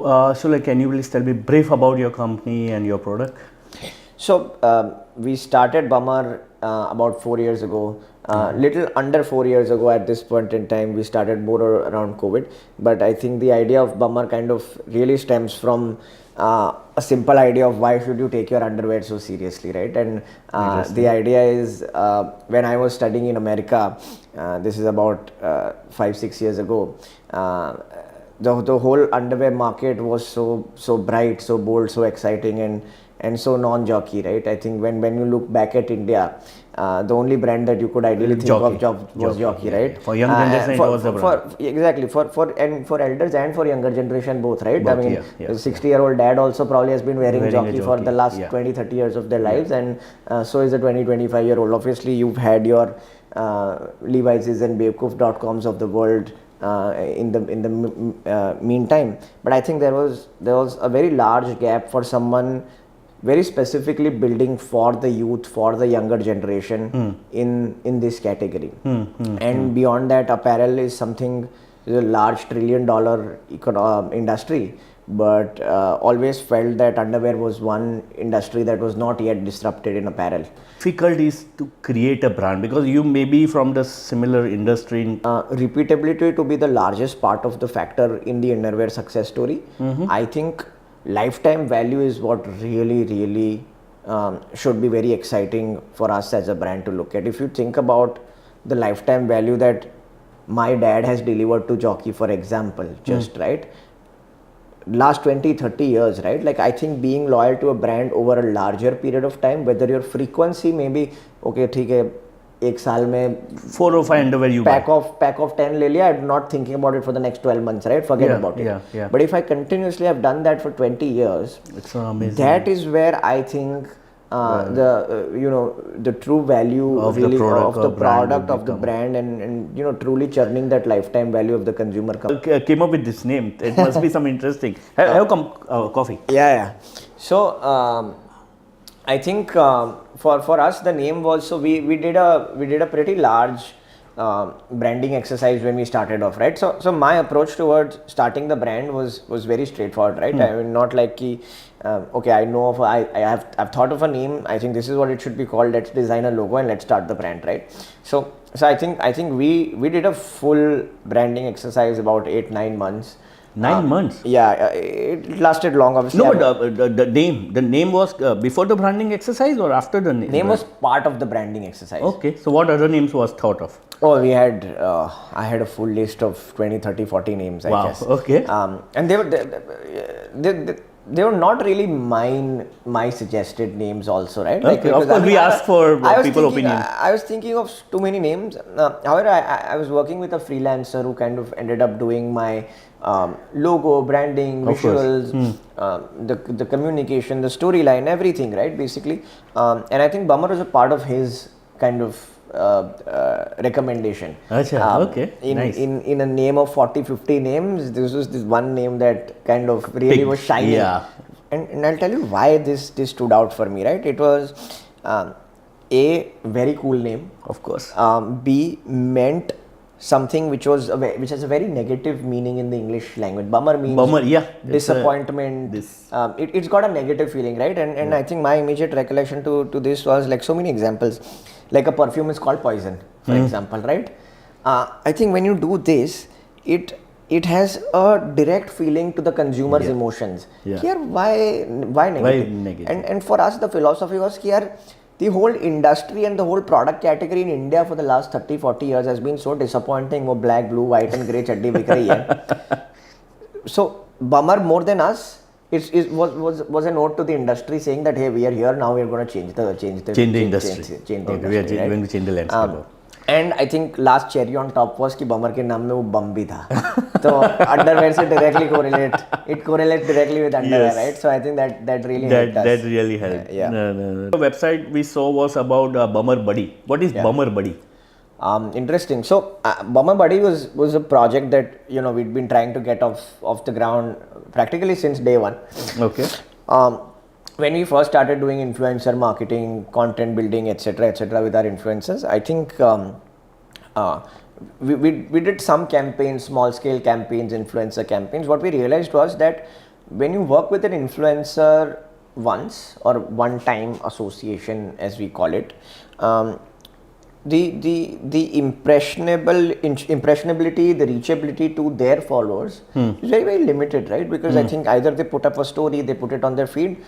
Sulay, can you please tell me brief about your company and your product? So we started Bummer about 4 years ago. Little under 4 years ago at this point in time, we started more around COVID. But I think the idea of Bummer kind of really stems from a simple idea of why should you take your underwear so seriously, right? And the idea is when I was studying in America, this is about 5-6 years ago. The whole underwear market was so bright, so bold, so exciting, and so non-jockey, right? I think when you look back at India, the only brand that you could ideally think of was jockey, right? For young generation, it was a brand. Exactly for elders and for younger generation both, right? Both, I mean, the 60-year-old dad also probably has been wearing jockey for the last 20-30 years of their lives, and so is a 20-25-year-old. Obviously, you've had your Levi's and Bewkoof.coms of the world in the meantime, but I think there was a very large gap for someone very specifically building for the youth, for the younger generation in this category. And beyond that, apparel is something, is a large $1 trillion industry, but always felt that underwear was one industry that was not yet disrupted in apparel. Difficulties to create a brand because you may be from the similar industry. Repeatability to be the largest part of the factor in the innerwear success story. I think lifetime value is what really should be very exciting for us as a brand to look at. If you think about the lifetime value that my dad has delivered to jockey, for example, right, last 20-30 years, right? Like, I think being loyal to a brand over a larger period of time, whether your frequency may be okay, ठीक है, एक साल में 4 or 5 underwear you pack of 10 ले लिया, I'm not thinking about it for the next 12 months, right? Forget about it. But if I continuously have done that for 20 years, it's amazing. That is where I think the true value of really the product of the brand and truly churning that lifetime value of the consumer came up with this name. It must be some interesting. Have coffee. Yeah. So I think for us the name was, so we did a pretty large branding exercise when we started off, right? So my approach towards starting the brand was very straightforward, right? I mean, not like okay, I know of I've thought of a name, I think this is what it should be called, let's design a logo and let's start the brand, right? So I think we did a full branding exercise about 8-9 months. 9 months? Yeah, it lasted long, obviously. No, but the name was before the branding exercise or after the name? Name was part of the branding exercise. Okay, so what other names was thought of? Oh, we had, I had a full list of 20, 30, 40 names, I guess. Okay. And they were not really my suggested names also, right? Like, okay, of course we asked for people's opinion. I was thinking of too many names. However, I was working with a freelancer who kind of ended up doing my logo, branding, visuals, the communication, the storyline, everything, right? Basically. And I think Bummer was a part of his kind of recommendation. Okay. Nice. In a name of 40-50 names, this was this one name that kind of really was shining. Yeah. And I'll tell you why this stood out for me, right? It was A, very cool name. Of course. B, meant something which has a very negative meaning in the English language. Bummer means disappointment. It's got a negative feeling, right? And I think my immediate recollection to this was like so many examples. Like a perfume is called Poison, for example, right? I think when you do this, it has a direct feeling to the consumer's emotions. Here, why negative? Why negative? And for us, the philosophy was here, the whole industry and the whole product category in India for the last 30-40 years has been so disappointing. वो black, blue, white and grey chaddi बिक रही है. So Bummer, more than us, was a note to the industry saying that, hey, we are here now, we are going to change the industry. We are going to change the landscape. And I think last cherry on top was कि Bummer के नाम में वो bum भी था. तो underwear से directly correlates directly with underwear, right? So I think that really helped us. That really helped. No. The website we saw was about Bummer Buddy. What is Bummer Buddy? Interesting. So Bummer Buddy was a project that we'd been trying to get off the ground practically since day one. Okay. When we first started doing influencer marketing, content building, etc., with our influencers, I think we did some campaigns, small scale campaigns, influencer campaigns. What we realized was that when you work with an influencer once, or one time association as we call it, the impressionability, the reachability to their followers is very, very limited, right? Because I think either they put up a story, they put it on their feed,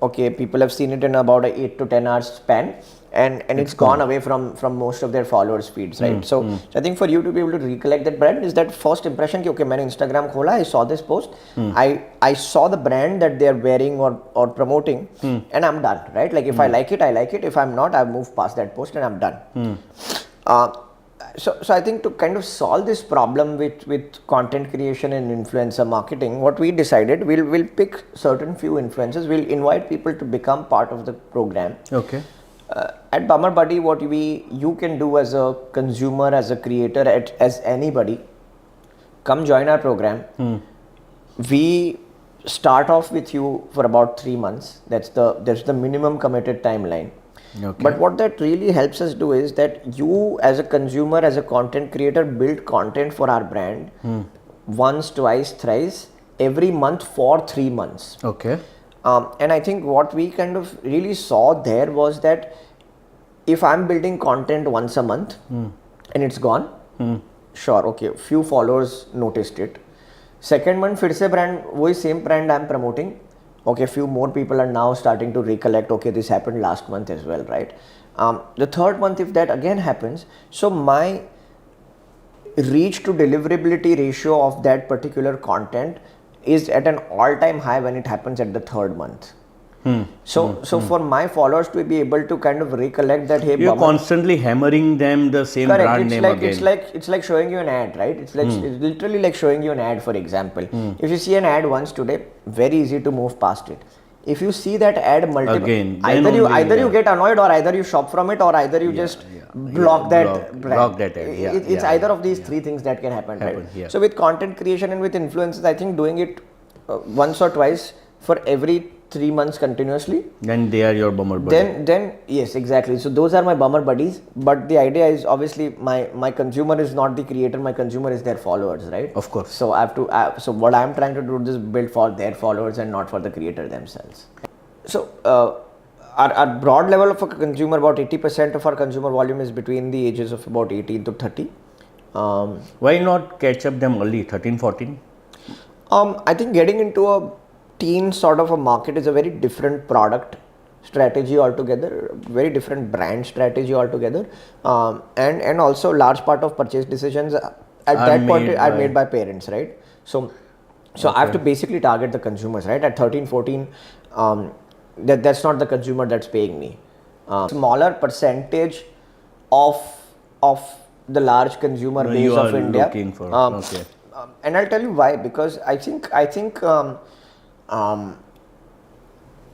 okay, people have seen it in about a 8 to 10 hours span, and it's gone away from most of their followers feeds, right? So I think for you to be able to recollect that brand is that first impression ki, okay, maine Instagram khola, I saw this post, I saw the brand that they are wearing or promoting, and I'm done, right? Like if I like it, I like it. If I'm not, I move past that post and I'm done. So I think to kind of solve this problem with content creation and influencer marketing, what we decided, we'll pick certain few influencers, we'll invite people to become part of the program. Okay. At Bummer Buddy, what you can do as a consumer, as a creator, as anybody, come join our program. We start off with you for about 3 months. That's the minimum committed timeline. Okay. But what that really helps us do is that you as a consumer, as a content creator, build content for our brand once, twice, thrice, every month for 3 months. Okay. And I think what we kind of really saw there was that if I'm building content once a month and it's gone, sure, okay, few followers noticed it. Second month, फिर से brand, वही same brand I'm promoting. Okay, few more people are now starting to recollect, okay, this happened last month as well, right? The third month, if that again happens, so my reach to deliverability ratio of that particular content is at an all-time high when it happens at the third month. So for my followers to be able to kind of recollect that, hey, you're Bummer, constantly hammering them the same correct, brand it's name like, again. it's like showing you an ad, right? It's like it's literally like showing you an ad, for example. If you see an ad once today, very easy to move past it. If you see that ad multiple, Again, either then you get annoyed, or either you shop from it, or either you just block that brand. block that ad. Yeah, It's either of these three things that can happen, right? Yeah. So with content creation and with influencers, I think doing it once or twice for every 3 months continuously, Then they are your Bummer Buddy. then yes, exactly. So those are my Bummer buddies. But the idea is obviously my consumer is not the creator. My consumer is their followers, right? Of course. So I have to. So what I'm trying to do is build for their followers and not for the creator themselves. So our broad level of a consumer, about 80% of our consumer volume is between the ages of about 18 to 30. Why not catch up them early, 13, 14? I think getting into a teen sort of a market is a very different product strategy altogether, very different brand strategy altogether, and also large part of purchase decisions at that point are made by parents, right? So I have to basically target the consumers, right? At 13, 14, that's not the consumer that's paying me. Smaller percentage of the large consumer base of India. Looking for. Okay. And I'll tell you why, because I think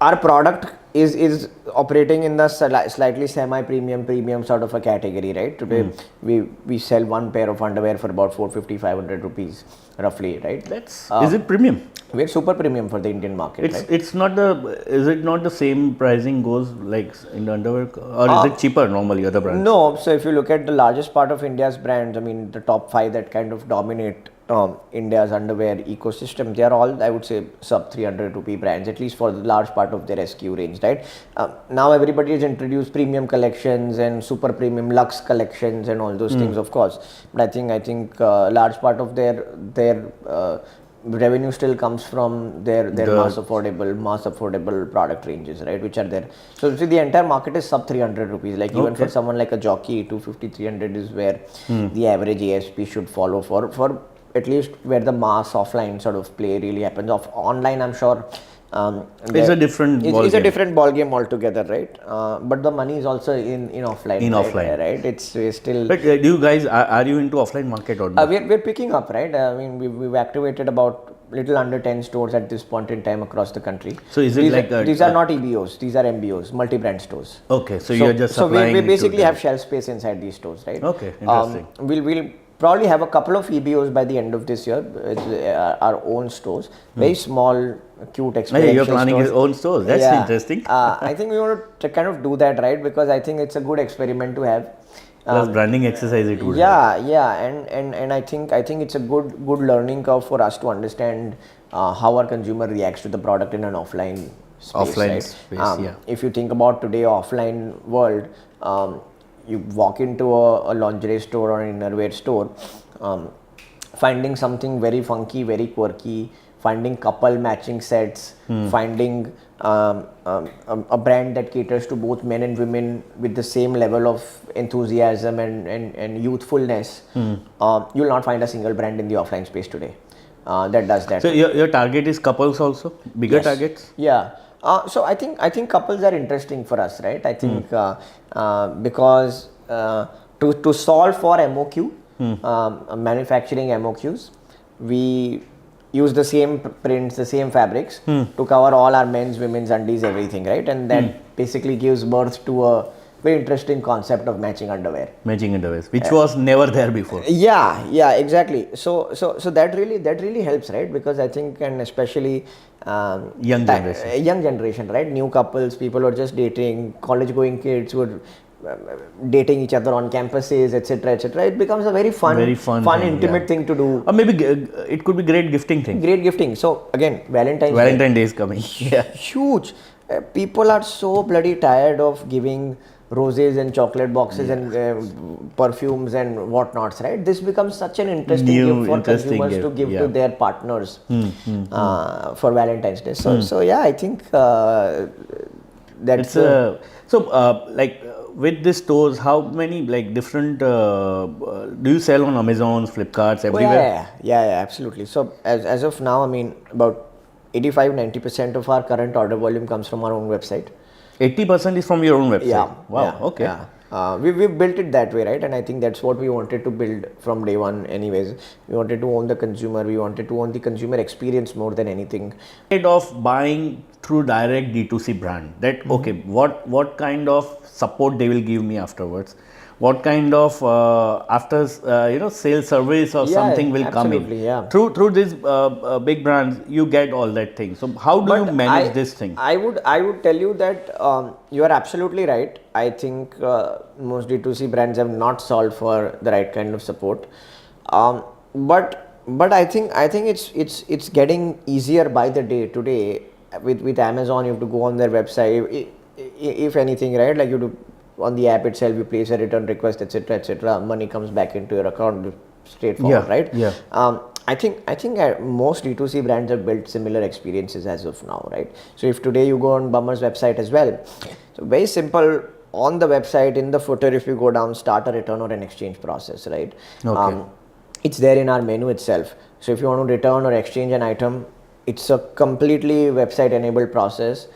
our product is operating in the slightly premium sort of a category, right? Today we sell one pair of underwear for about 450-500 rupees roughly, right? Is it premium? We're super premium for the Indian market, right? It's not is it not the same pricing goes like in the underwear, or is it cheaper normally other brands? No, so if you look at the largest part of India's brands, I mean the top 5 that kind of dominate India's underwear ecosystem, they are all, I would say, sub 300 rupee brands, at least for the large part of their SKU range, right? Now everybody has introduced premium collections and super premium luxe collections and all those things, of course. But I think large part of their revenue still comes from their mass affordable product ranges, right, which are there. So see, the entire market is sub 300 rupees, like even for someone like a jockey, 250-300 is where the average ASP should follow for at least where the mass offline sort of play really happens. Online, I'm sure it's a different ball it's game. a different ball game altogether, right? But the money is also in offline. Right? It's still. But do you guys are you into offline market or not? We're picking up, right? I mean, we've activated about little under 10 stores at this point in time across the country. So is it these are not EBOs, these are MBOs, multi-brand stores. Okay, so you're just supplying. So we basically have shelf space inside these stores, right? Okay, interesting. We'll probably have a couple of EBOs by the end of this year. It's our own stores, very small, cute experiential You're planning stores. your own stores. That's interesting. I think we want to kind of do that, right? Because I think it's a good experiment to have. Plus branding exercise it would. And I think it's a good learning curve for us to understand how our consumer reacts to the product in an offline space. Offline right? space, yeah. If you think about today offline world, you walk into a lingerie store or an innerwear store, finding something very funky, very quirky, finding couple matching sets, finding a brand that caters to both men and women with the same level of enthusiasm and youthfulness, you'll not find a single brand in the offline space today that does that. So your target is couples also, bigger Yes. targets? Yeah. So I think couples are interesting for us, right? I think because to solve for MOQ, manufacturing MOQs, we use the same prints, the same fabrics to cover all our men's, women's, undies, everything, right? And that basically gives birth to a very interesting concept of matching underwear. Matching underwear, which was never there before. Yeah, exactly. So that really helps, right? Because I think, and especially Young generation. young generation, right? New couples, people who are just dating, college-going kids who are dating each other on campuses, etc., etc. It becomes a very fun thing, intimate thing to do. Or maybe it could be great gifting thing. Great gifting. So again, Valentine's Day is coming. Yeah. Huge. People are so bloody tired of giving roses and chocolate boxes and perfumes and whatnots, right? This becomes such an interesting gift for consumers to give to their partners for Valentine's Day. So yeah, I think that's with these stores, how many like different do you sell on Amazon, Flipkarts, everywhere? Yeah, absolutely. So as of now, I mean, about 85-90% of our current order volume comes from our own website. 80% is from your own website? Yeah. Wow, okay. Yeah. We've built it that way, right? And I think that's what we wanted to build from day one anyways. We wanted to own the consumer. We wanted to own the consumer experience more than anything. Instead of buying through direct D2C brand, that okay, what kind of support they will give me afterwards? What kind of after sales service or something will come in? Yeah. Through these big brands, you get all that thing. So how do you manage this thing? I would tell you that you are absolutely right. I think most D2C brands have not solved for the right kind of support. But I think it's getting easier by the day. Today with Amazon, you have to go on their website. If anything, right? Like you do. On the app itself, you place a return request, etc., etc. Money comes back into your account, straightforward, right? Yeah. I think most D2C brands have built similar experiences as of now, right? So if today you go on Bummer's website as well, so very simple. On the website, in the footer, if you go down, start a return or an exchange process, right? Okay. It's there in our menu itself. So if you want to return or exchange an item, it's a completely website-enabled process.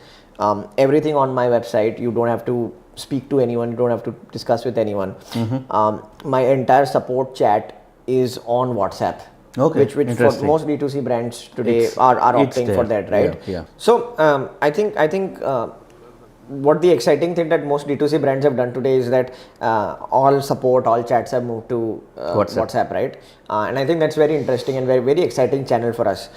Everything on my website, you don't have to speak to anyone, you don't have to discuss with anyone. My entire support chat is on WhatsApp, which for most D2C brands today are opting for that, right? Yeah. So I think what the exciting thing that most D2C brands have done today is that all support, all chats have moved to WhatsApp, right? And I think that's very interesting and very, very exciting channel for us.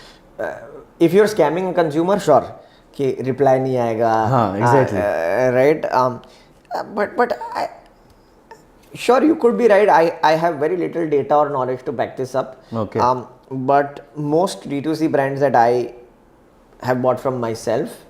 If you're scamming a consumer, sure, कि reply नहीं आएगा, exactly, right? But sure, you could be right. I have very little data or knowledge to back this up. Okay. But most D2C brands that I have bought from myself,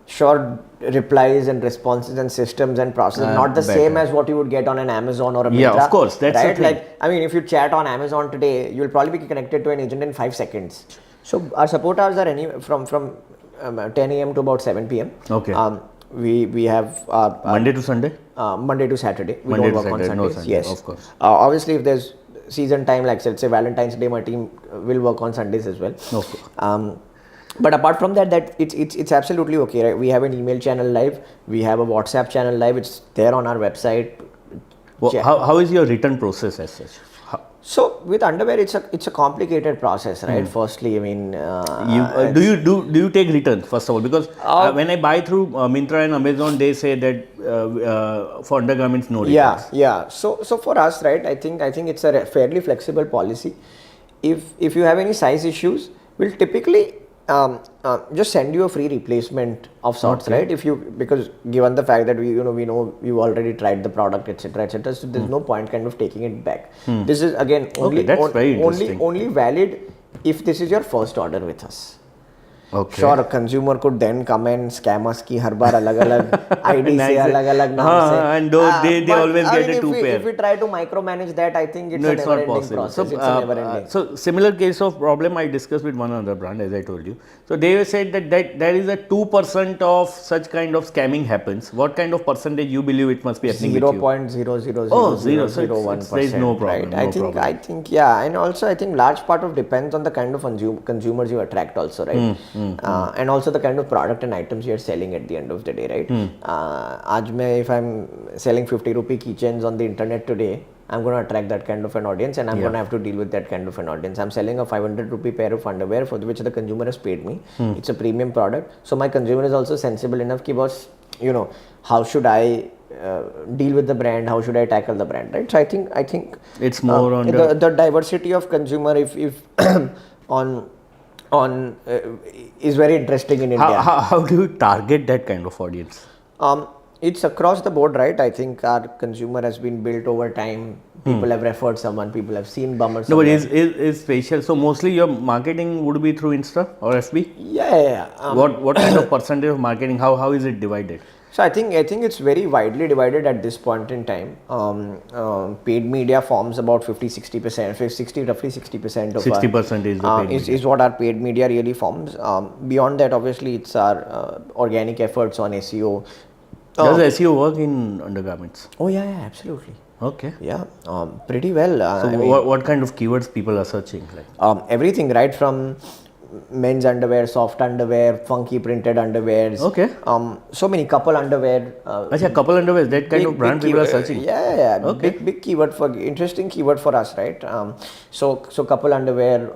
sure, replies and responses and systems and processes not the same as what you would get on an Amazon or a Myntra. Yeah, of course, that's right. The thing. Like, I mean, if you chat on Amazon today, you'll probably be connected to an agent in 5 seconds. So our support hours are anywhere from 10 a.m. to about 7 p.m. Okay. We have Monday to Sunday? Monday to Saturday. We Monday don't to work Saturday, on no Sundays. Sunday, Yes, of course. Obviously, if there's season time, like let's say Valentine's Day, my team will work on Sundays as well. Okay. But apart from that, it's absolutely okay. Right? We have an email channel live. We have a WhatsApp channel live. It's there on our website. Well, how is your return process as such? So with underwear, it's a complicated process, right? Firstly, I mean, do you take returns first of all? Because when I buy through Myntra and Amazon, they say that for undergarments no returns. Yeah. So for us, right? I think it's a fairly flexible policy. If you have any size issues, we'll typically just send you a free replacement of sorts, right? Because given the fact that we know you already tried the product, etc., so there's no point kind of taking it back. This is again only that's very interesting. only valid if this is your first order with us. Okay. Sure, consumer could then come and scam us ki har baar alag-alag ID se, Nice. alag-alag naam se. And they But, always I get mean, a two pair. if we try to micromanage that, I think it's No, a it's not never-ending possible. process. So, It's a never-ending. so similar case of problem I discussed with one other brand, as I told you. So they said that there is a 2% of such kind of scamming happens. What kind of percentage you believe it must be happening with you? 0.0000001%. There is no problem. Right. I think yeah, and also I think large part of depends on the kind of consumers you attract also, right? And also the kind of product and items you're selling at the end of the day, right? If I'm selling 50 rupee keychains on the internet today, I'm going to attract that kind of an audience, and I'm going to have to deal with that kind of an audience. I'm selling a 500 rupee pair of underwear for which the consumer has paid me. It's a premium product. So my consumer is also sensible enough ki boss, how should I deal with the brand? How should I tackle the brand? Right. So I think it's more on the diversity of consumer if on is very interesting in India. How do you target that kind of audience? It's across the board, right? I think our consumer has been built over time. People have referred someone. People have seen Bummer. No, but is spatial. So mostly your marketing would be through Insta or FB. Yeah. What kind of percentage of marketing? How is it divided? So I think it's very widely divided at this point in time. Paid media forms about 50-60%, roughly 60% of 60% is the paid media. is what our paid media really forms. Beyond that, obviously, it's our organic efforts on SEO. Does SEO work in undergarments? Oh yeah, absolutely. Okay. Yeah, pretty well. So what kind of keywords people are searching? Like everything, right from men's underwear, soft underwear, funky printed underwears. Okay. So many couple underwear. Couple underwear. That kind of brand people are searching. Yeah. Okay. Big keyword interesting keyword for us, right? So couple underwear,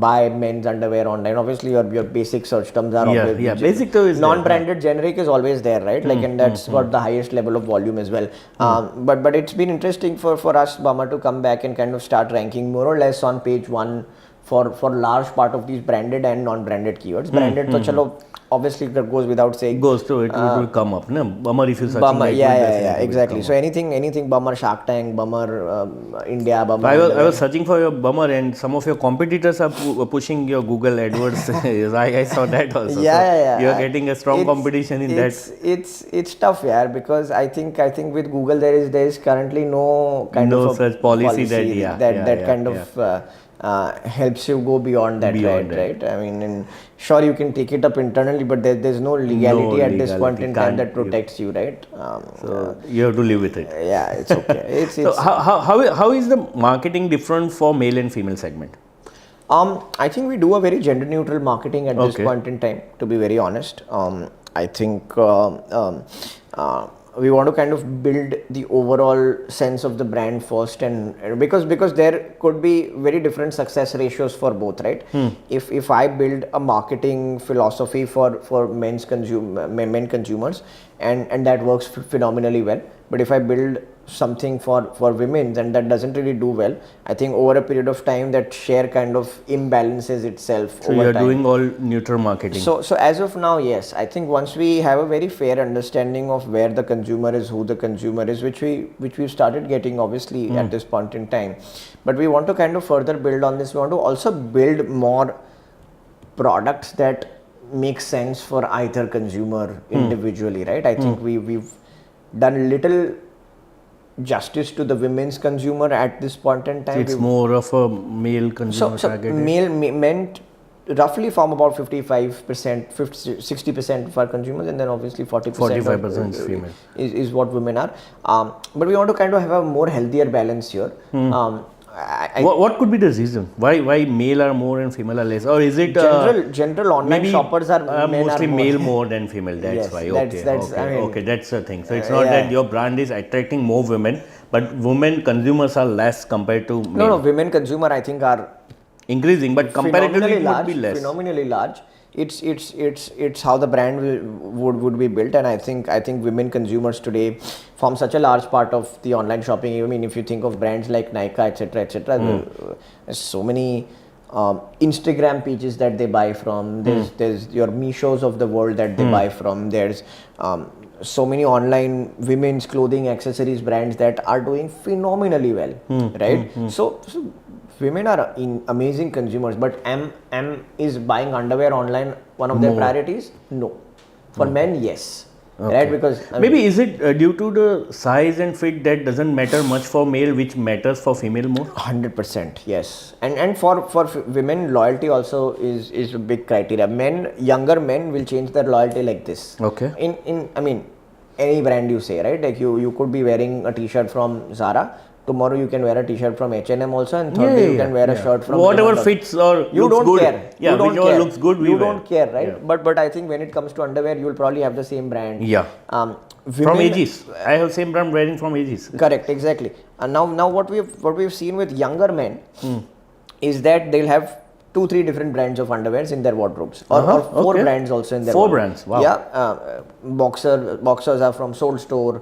buy men's underwear online. Obviously, your basic search terms are always basic term is non-branded generic is always there, right? And that's got the highest level of volume as well. But it's been interesting for us, Bummer, to come back and kind of start ranking more or less on page 1 for large part of these branded and non-branded keywords. Branded, so chalo, obviously that goes without saying. It will come up, no? Bummer if you search. Bummer, exactly. So anything Bummer, Shark Tank, Bummer, India, Bummer. I was searching for your Bummer, and some of your competitors are pushing your Google AdWords. I saw that also. Yeah. You are getting a strong competition in that. It's tough, because I think with Google there is currently no kind of such policy that kind of helps you go beyond that, right? I mean, and sure you can take it up internally, but there's no legality at this point in time that protects you, right? So you have to live with it. Yeah, it's okay. So how is the marketing different for male and female segment? I think we do a very gender neutral marketing at this point in time, to be very honest. I think we want to kind of build the overall sense of the brand first, and because there could be very different success ratios for both, right? If I build a marketing philosophy for men consumers and that works phenomenally well, but if I build something for women and that doesn't really do well, I think over a period of time that share kind of imbalances itself. So you're doing all neutral marketing. So as of now, yes, I think once we have a very fair understanding of where the consumer is, who the consumer is, which we've started getting obviously at this point in time, but we want to kind of further build on this. We want to also build more products that make sense for either consumer individually, right? I think we've done little justice to the women's consumer at this point in time. It's more of a male consumer targeted. Men roughly form about 60% of our consumers, and then obviously 45% is female. Is what women are. But we want to kind of have a more healthier balance here. What could be the reason? Why male are more and female are less? Or is it general online shoppers are mostly male more than female? That's why. That's the thing. So it's not that your brand is attracting more women, but women consumers are less compared to male. No, women consumer I think are increasing, but comparatively it would be less. Phenomenally large. It's how the brand would be built, and I think women consumers today form such a large part of the online shopping. I mean, if you think of brands like Nike, etc., there's so many Instagram pages that they buy from. There's your Mishos of the world that they buy from. There's so many online women's clothing accessories brands that are doing phenomenally well, right? So women are amazing consumers, but is buying underwear online one of their priorities? No. For men, yes. Okay. Right, because maybe is it due to the size and fit that doesn't matter much for male, which matters for female more? 100%, yes. And for women, loyalty also is a big criteria. Younger men will change their loyalty like this. Okay. In I mean, any brand you say, right? Like you could be wearing a t-shirt from Zara. Tomorrow you can wear a t-shirt from H&M also, and third day you can wear a shirt from whatever fits or you looks don't good. care. Yeah, you don't whichever care. looks good, you we don't care, right? Yeah. But I think when it comes to underwear, you'll probably have the same brand. Yeah. From Aegis, I have same brand wearing from Aegis. Correct, exactly. And now what we've seen with younger men is that they'll have 2-3 different brands of underwears in their wardrobes, or 4 brands also in their 4 wardrobes. brands, wow. Yeah, boxers are from Soul Store,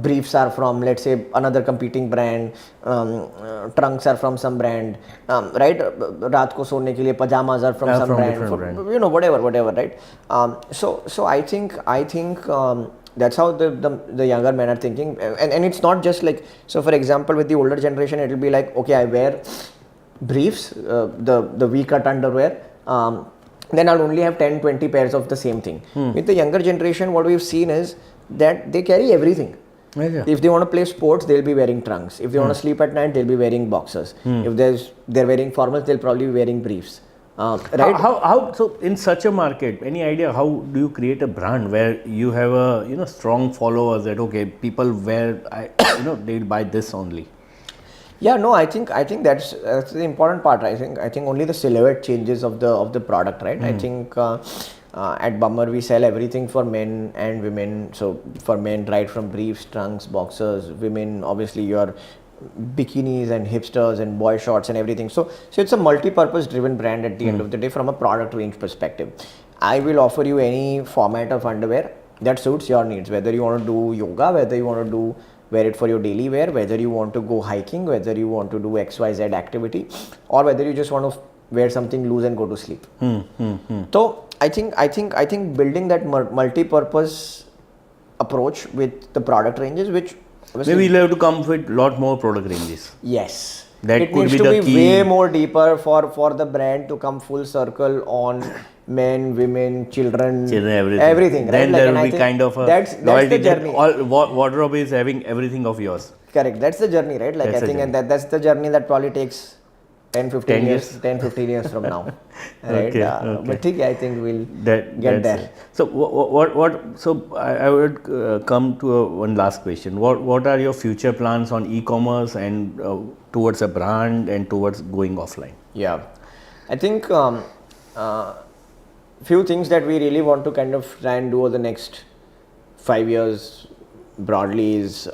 briefs are from, let's say, another competing brand, trunks are from some brand, right? Raat ko sone ke liye pajamas are from some brand, you know, whatever, right? So I think that's how the younger men are thinking, and it's not just like, so for example, with the older generation, it will be like, okay, I wear briefs, the V-cut underwear, then I'll only have 10-20 pairs of the same thing. With the younger generation, what we've seen is that they carry everything. Yeah. If they want to play sports, they'll be wearing trunks. If they want to sleep at night, they'll be wearing boxers. If they're wearing formals, they'll probably be wearing briefs. Right? How so in such a market, any idea how do you create a brand where you have a strong followers that okay, people wear they'll buy this only? Yeah, no, I think that's the important part. I think only the silhouette changes of the product, right? I think at Bummer we sell everything for men and women. So for men, right from briefs, trunks, boxers. Women, obviously your bikinis and hipsters and boy shorts and everything. So it's a multi-purpose driven brand at the end of the day from a product range perspective. I will offer you any format of underwear that suits your needs, whether you want to do yoga, whether you want to wear it for your daily wear, whether you want to go hiking, whether you want to do XYZ activity, or whether you just want to wear something loose and go to sleep. So I think building that multi-purpose approach with the product ranges, which maybe you'll have to come with lot more product ranges. Yes. That it could needs be to the be key. way more deeper for the brand to come full circle on men, women, children, everything. Then right? there will be kind of a that's loyalty. the journey. All wardrobe is having everything of yours. Correct. That's the journey, right? Like That's I think, and that's the journey that probably takes 10-15 years from now, right? Okay. But I think we'll get there. So what? So I would come to one last question. What are your future plans on e-commerce and towards a brand and towards going offline? Yeah, I think few things that we really want to kind of try and do over the next 5 years broadly is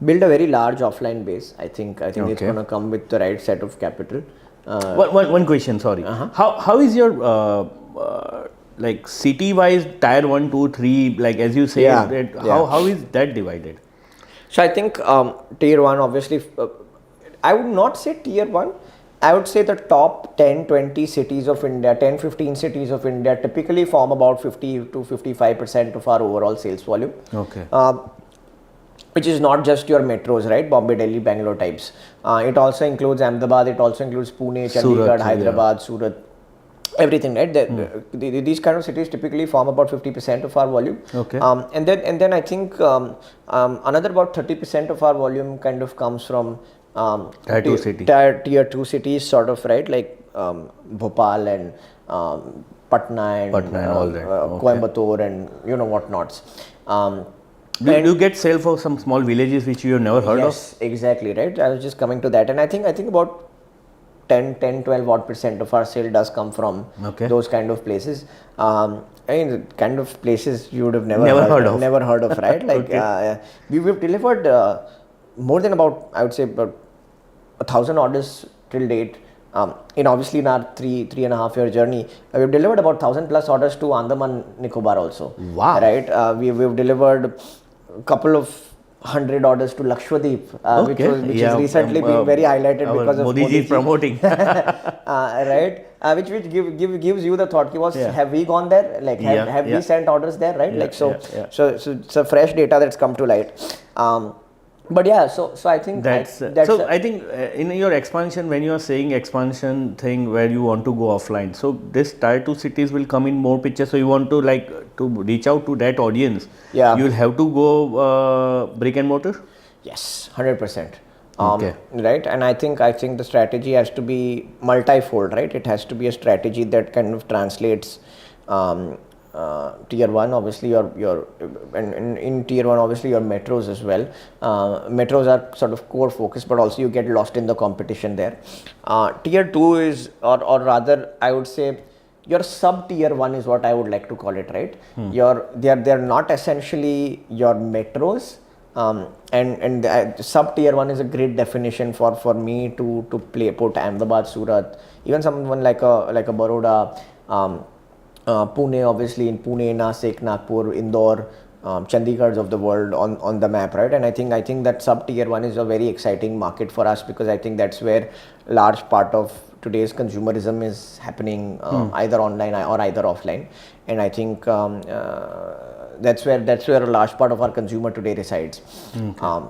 build a very large offline base. I think it's going to come with the right set of capital. One question, sorry. How is your like city wise tier 1, 2, 3, like as you say, how is that divided? So I think tier 1, obviously, I would not say tier 1. I would say the top 10-20 cities of India, 10-15 cities of India typically form about 50 to 55% of our overall sales volume. Okay. Which is not just your metros, right? Bombay, Delhi, Bangalore types. It also includes Ahmedabad, it also includes Pune, Chandigarh, Hyderabad, Surat, everything, right? These kind of cities typically form about 50% of our volume. Okay. And then I think another about 30% of our volume kind of comes from tier 2 cities, sort of, right? Like Bhopal and Patna and all that. Coimbatore and whatnots. Do you get sale for some small villages which you have never heard of? Yes, exactly, right. I was just coming to that, and I think about 10-12% of our sale does come from those kind of places. I mean, the kind of places you would have never heard of, right? Like we've delivered more than about, I would say, about 1,000 orders till date. In obviously in our 3.5 year journey, we've delivered about 1,000 plus orders to Andaman Nicobar also. Wow! Right? We've delivered a couple of 100 orders to Lakshadweep, which is recently being very highlighted because of Modi ji promoting. Right? Which gives you the thought, have we gone there? Like have we sent orders there? Right? So it's a fresh data that's come to light. But yeah, so I think So I think in your expansion, when you are saying expansion thing where you want to go offline, so this tier 2 cities will come in more picture. So you want to like to reach out to that audience. Yeah. You will have to go brick and mortar. Yes, 100%. Okay. Right, and I think the strategy has to be multifold, right? It has to be a strategy that kind of translates tier one, obviously your and in tier one, obviously your metros as well. Metros are sort of core focus, but also you get lost in the competition there. Tier two is, or rather, I would say, your sub tier one is what I would like to call it, right? They're not essentially your metros. And sub tier one is a great definition for me to put Ahmedabad, Surat, even someone like a Baroda, Pune, obviously in Pune, Nasik, Nagpur, Indore, Chandigarh of the world on the map, right? And I think that sub tier one is a very exciting market for us, because I think that's where large part of today's consumerism is happening, either online or either offline. And I think that's where a large part of our consumer today resides. Okay.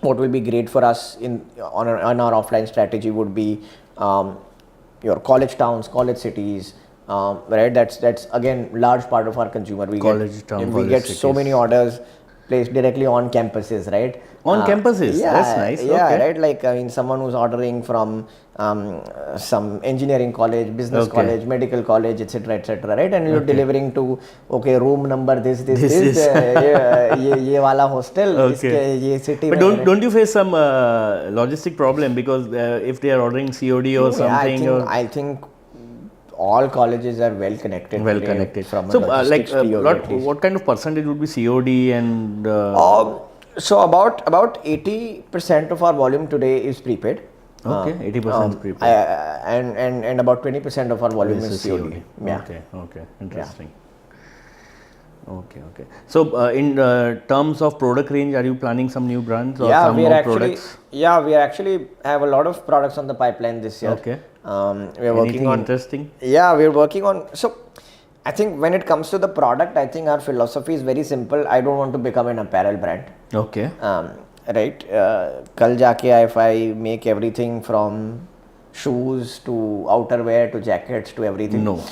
What will be great for us on our offline strategy would be your college towns, college cities, right? That's again large part of our consumer. We get so many orders placed directly on campuses, right? On campuses, yeah, that's nice. Yeah, okay. Right. Like someone who's ordering from some engineering college, business college, medical college, etc., right? And you're delivering to room number this ye wala hostel, okay. ye city. But don't you face some logistic problem, because if they are ordering COD or something? I think all colleges are well connected. From so what kind of percentage would be COD and? So about 80% of our volume today is prepaid. Okay, 80% is prepaid. And about 20% of our volume is COD. Yeah. Okay, interesting. Yeah. Okay. So in terms of product range, are you planning some new brands or some more products? Yeah, we actually have a lot of products on the pipeline this year. Okay. We are working on interesting. Yeah, we're working on. So I think when it comes to the product, I think our philosophy is very simple. I don't want to become an apparel brand. Okay. Right. Kal jaake if I make everything from shoes to outerwear to jackets to everything. No.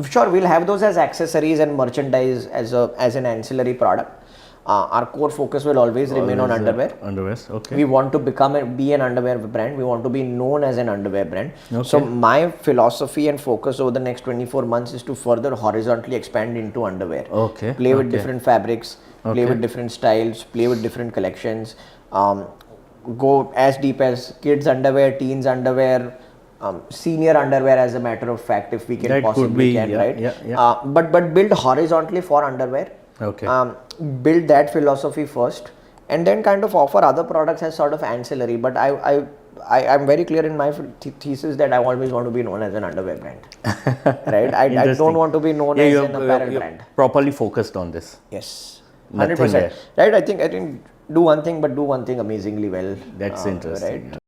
Sure, we'll have those as accessories and merchandise as an ancillary product. Our core focus will always remain on underwear. Underwears, okay. We want to be an underwear brand. We want to be known as an underwear brand. Okay. So my philosophy and focus over the next 24 months is to further horizontally expand into underwear. Okay. Play with different fabrics, play with different styles, play with different collections. Go as deep as kids underwear, teens underwear, senior underwear, as a matter of fact, if we can that possibly right? Yeah. But build horizontally for underwear. Okay. Build that philosophy first, and then kind of offer other products as sort of ancillary. But I'm very clear in my thesis that I always want to be known as an underwear brand. Right? I don't want to be known as an apparel brand. Properly focused on this. Yes. 100%. Right? I think do one thing, but do one thing amazingly well. That's interesting. Right?